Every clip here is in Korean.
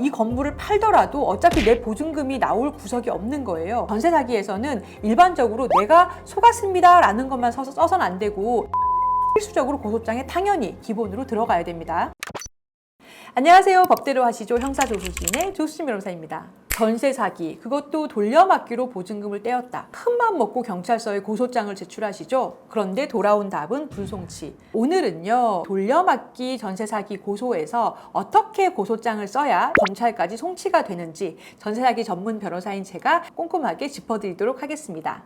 이 건물을 팔더라도 어차피 내 보증금이 나올 구석이 없는 거예요. 전세 사기에서는 일반적으로 내가 속았습니다 라는 것만 써서는 안 되고 필수적으로 고소장에 당연히 기본으로 들어가야 됩니다. 안녕하세요. 법대로 하시죠. 형사조수진의 조수진 변호사입니다. 전세 사기, 그것도 돌려막기로 보증금을 떼었다. 큰맘 먹고 경찰서에 고소장을 제출하시죠. 그런데 돌아온 답은 불송치. 오늘은요, 돌려막기 전세 사기 고소에서 어떻게 고소장을 써야 검찰까지 송치가 되는지 전세 사기 전문 변호사인 제가 꼼꼼하게 짚어드리도록 하겠습니다.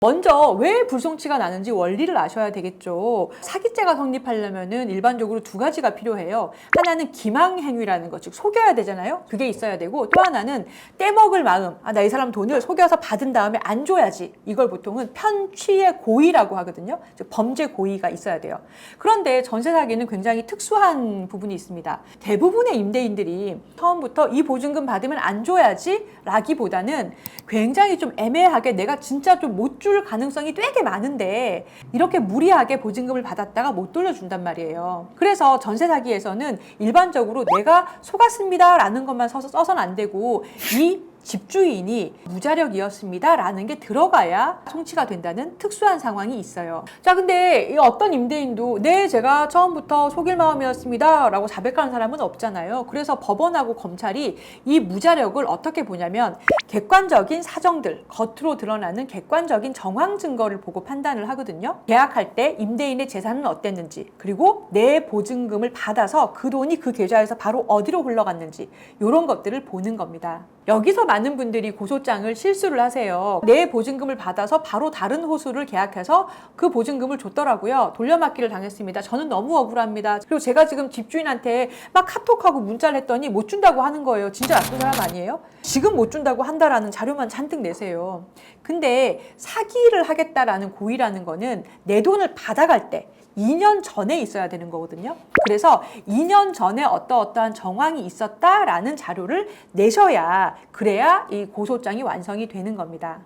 먼저 왜 불송치가 나는지 원리를 아셔야 되겠죠. 사기죄가 성립하려면은 일반적으로 두 가지가 필요해요. 하나는 기망행위라는 것, 즉 속여야 되잖아요. 그게 있어야 되고, 또 하나는 떼먹을 마음. 나 이 사람 돈을 속여서 받은 다음에 안 줘야지. 이걸 보통은 편취의 고의라고 하거든요. 즉 범죄 고의가 있어야 돼요. 그런데 전세 사기는 굉장히 특수한 부분이 있습니다. 대부분의 임대인들이 처음부터 이 보증금 받으면 안 줘야지 라기보다는 굉장히 좀 애매하게 내가 진짜 좀 못 줄 가능성이 되게 많은데 이렇게 무리하게 보증금을 받았다가 못 돌려준단 말이에요. 그래서 전세 사기에서는 일반적으로 내가 속았습니다 라는 것만 써서는 안 되고 이 집주인이 무자력이었습니다 라는 게 들어가야 송치가 된다는 특수한 상황이 있어요. 자, 근데 어떤 임대인도 네, 제가 처음부터 속일 마음이었습니다 라고 자백하는 사람은 없잖아요. 그래서 법원하고 검찰이 이 무자력을 어떻게 보냐면 객관적인 사정들, 겉으로 드러나는 객관적인 정황 증거를 보고 판단을 하거든요. 계약할 때 임대인의 재산은 어땠는지, 그리고 내 보증금을 받아서 그 돈이 그 계좌에서 바로 어디로 흘러갔는지 이런 것들을 보는 겁니다. 여기서 많은 분들이 고소장을 실수를 하세요. 내 보증금을 받아서 바로 다른 호수를 계약해서 그 보증금을 줬더라고요. 돌려막기를 당했습니다. 저는 너무 억울합니다. 그리고 제가 지금 집주인한테 막 카톡하고 문자를 했더니 못 준다고 하는 거예요. 진짜 나쁜 사람 아니에요? 지금 못 준다고 한다라는 자료만 잔뜩 내세요. 근데 사기를 하겠다라는 고의라는 거는 내 돈을 받아갈 때 2년 전에 있어야 되는 거거든요. 그래서 2년 전에 어떠한 정황이 있었다라는 자료를 내셔야 그래야 이 고소장이 완성이 되는 겁니다.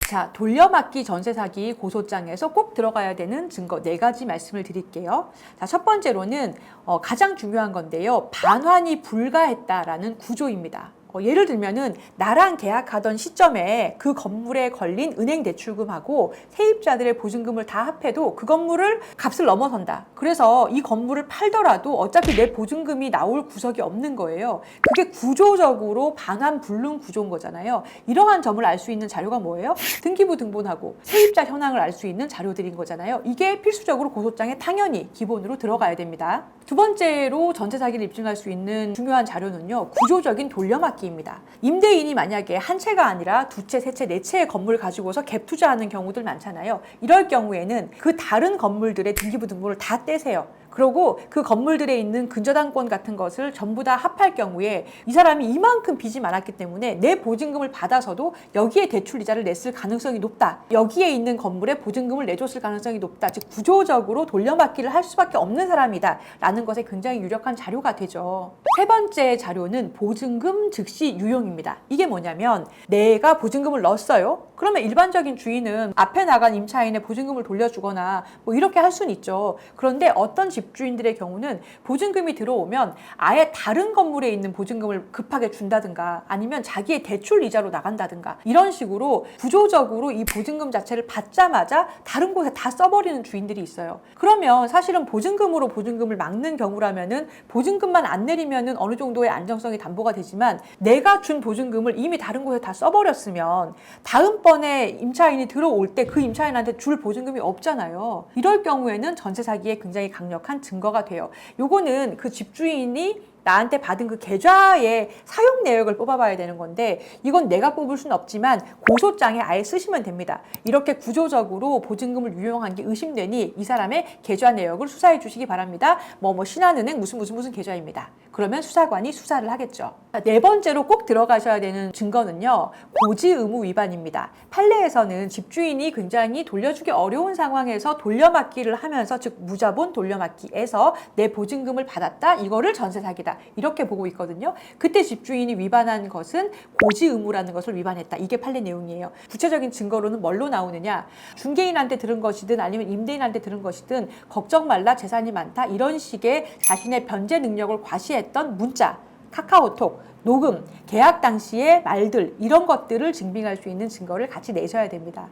자, 돌려막기 전세 사기 고소장에서 꼭 들어가야 되는 증거 4가지 말씀을 드릴게요. 자, 첫 번째로는 가장 중요한 건데요. 반환이 불가했다라는 구조입니다. 예를 들면은 나랑 계약하던 시점에 그 건물에 걸린 은행 대출금하고 세입자들의 보증금을 다 합해도 그 건물을 값을 넘어선다. 그래서 이 건물을 팔더라도 어차피 내 보증금이 나올 구석이 없는 거예요. 그게 구조적으로 반환 불능 구조인 거잖아요. 이러한 점을 알 수 있는 자료가 뭐예요? 등기부 등본하고 세입자 현황을 알 수 있는 자료들인 거잖아요. 이게 필수적으로 고소장에 당연히 기본으로 들어가야 됩니다. 두 번째로 전세 사기를 입증할 수 있는 중요한 자료는요, 구조적인 돌려막기입니다. 임대인이 만약에 한 채가 아니라 두 채, 세 채, 네 채의 건물을 가지고서 갭 투자하는 경우들 많잖아요. 이럴 경우에는 그 다른 건물들의 등기부 등본을 다 떼세요. 그리고 그 건물들에 있는 근저당권 같은 것을 전부 다 합할 경우에 이 사람이 이만큼 빚이 많았기 때문에 내 보증금을 받아서도 여기에 대출 이자를 냈을 가능성이 높다. 여기에 있는 건물에 보증금을 내줬을 가능성이 높다. 즉 구조적으로 돌려막기를 할 수밖에 없는 사람이다 라는 것에 굉장히 유력한 자료가 되죠. 세 번째 자료는 보증금 즉시 유용입니다. 이게 뭐냐면 내가 보증금을 넣었어요. 그러면 일반적인 주인은 앞에 나간 임차인의 보증금을 돌려주거나 뭐 이렇게 할 수는 있죠. 그런데 어떤 집주인들의 경우는 보증금이 들어오면 아예 다른 건물에 있는 보증금을 급하게 준다든가 아니면 자기의 대출 이자로 나간다든가 이런 식으로 구조적으로 이 보증금 자체를 받자마자 다른 곳에 다 써버리는 주인들이 있어요. 그러면 사실은 보증금으로 보증금을 막는 경우라면은 보증금만 안 내리면은 어느 정도의 안정성이 담보가 되지만 내가 준 보증금을 이미 다른 곳에 다 써버렸으면 다음번에 임차인이 들어올 때 그 임차인한테 줄 보증금이 없잖아요. 이럴 경우에는 전세 사기에 굉장히 강력한 증거가 돼요. 요거는 그 집주인이 나한테 받은 그 계좌의 사용 내역을 뽑아봐야 되는 건데 이건 내가 뽑을 수는 없지만 고소장에 아예 쓰시면 됩니다. 이렇게 구조적으로 보증금을 유용한 게 의심되니 이 사람의 계좌 내역을 수사해 주시기 바랍니다. 신한은행 무슨 계좌입니다. 그러면 수사관이 수사를 하겠죠. 네 번째로 꼭 들어가셔야 되는 증거는요, 고지 의무 위반입니다. 판례에서는 집주인이 굉장히 돌려주기 어려운 상황에서 돌려막기를 하면서, 즉 무자본 돌려막기에서 내 보증금을 받았다, 이거를 전세 사기다 이렇게 보고 있거든요. 그때 집주인이 위반한 것은 고지 의무라는 것을 위반했다. 이게 판례 내용이에요. 구체적인 증거로는 뭘로 나오느냐, 중개인한테 들은 것이든 아니면 임대인한테 들은 것이든 걱정 말라 재산이 많다 이런 식의 자신의 변제 능력을 과시했던 문자, 카카오톡, 녹음, 계약 당시의 말들 이런 것들을 증빙할 수 있는 증거를 같이 내셔야 됩니다.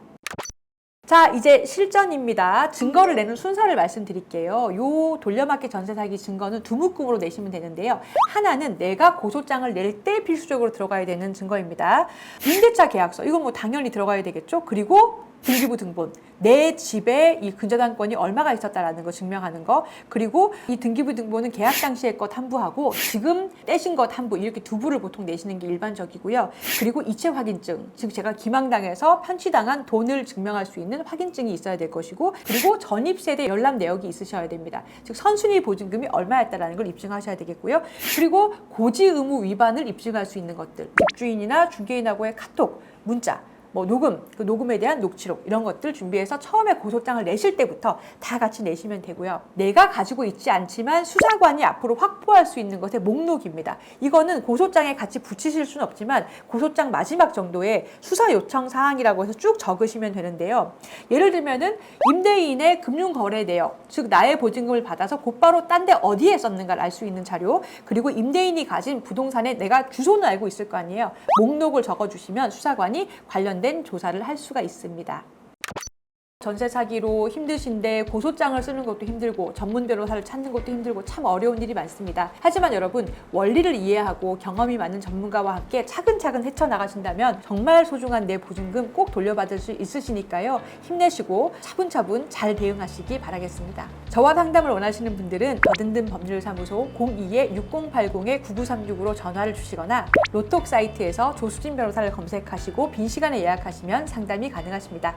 자, 이제 실전입니다. 증거를 내는 순서를 말씀드릴게요. 요 돌려막기 전세 사기 증거는 두 묶음으로 내시면 되는데요. 하나는 내가 고소장을 낼 때 필수적으로 들어가야 되는 증거입니다. 임대차 계약서, 이건 뭐 당연히 들어가야 되겠죠. 그리고 등기부 등본, 내 집에 이 근저당권이 얼마가 있었다라는 거 증명하는 거, 그리고 이 등기부 등본은 계약 당시의 것 한 부하고 지금 떼신 것 한 부, 이렇게 두 부를 보통 내시는 게 일반적이고요. 그리고 이체 확인증, 즉 제가 기망당해서 편취당한 돈을 증명할 수 있는 확인증이 있어야 될 것이고, 그리고 전입세대 열람 내역이 있으셔야 됩니다. 즉 선순위 보증금이 얼마였다라는 걸 입증하셔야 되겠고요. 그리고 고지 의무 위반을 입증할 수 있는 것들, 집주인이나 중개인하고의 카톡, 문자, 뭐 녹음, 그 녹음에 대한 녹취록 이런 것들 준비해서 처음에 고소장을 내실 때부터 다 같이 내시면 되고요. 내가 가지고 있지 않지만 수사관이 앞으로 확보할 수 있는 것의 목록입니다. 이거는 고소장에 같이 붙이실 수는 없지만 고소장 마지막 정도에 수사 요청 사항이라고 해서 쭉 적으시면 되는데요. 예를 들면은 임대인의 금융거래 내역, 즉 나의 보증금을 받아서 곧바로 딴 데 어디에 썼는가를 알 수 있는 자료, 그리고 임대인이 가진 부동산에 내가 주소는 알고 있을 거 아니에요. 목록을 적어주시면 수사관이 관련된 조사를 할 수가 있습니다. 전세 사기로 힘드신데 고소장을 쓰는 것도 힘들고 전문 변호사를 찾는 것도 힘들고 참 어려운 일이 많습니다. 하지만 여러분, 원리를 이해하고 경험이 많은 전문가와 함께 차근차근 헤쳐나가신다면 정말 소중한 내 보증금 꼭 돌려받을 수 있으시니까요. 힘내시고 차분차분 잘 대응하시기 바라겠습니다. 저와 상담을 원하시는 분들은 더든든 법률사무소 02-6080-9936으로 전화를 주시거나 로톡 사이트에서 조수진 변호사를 검색하시고 빈 시간에 예약하시면 상담이 가능하십니다.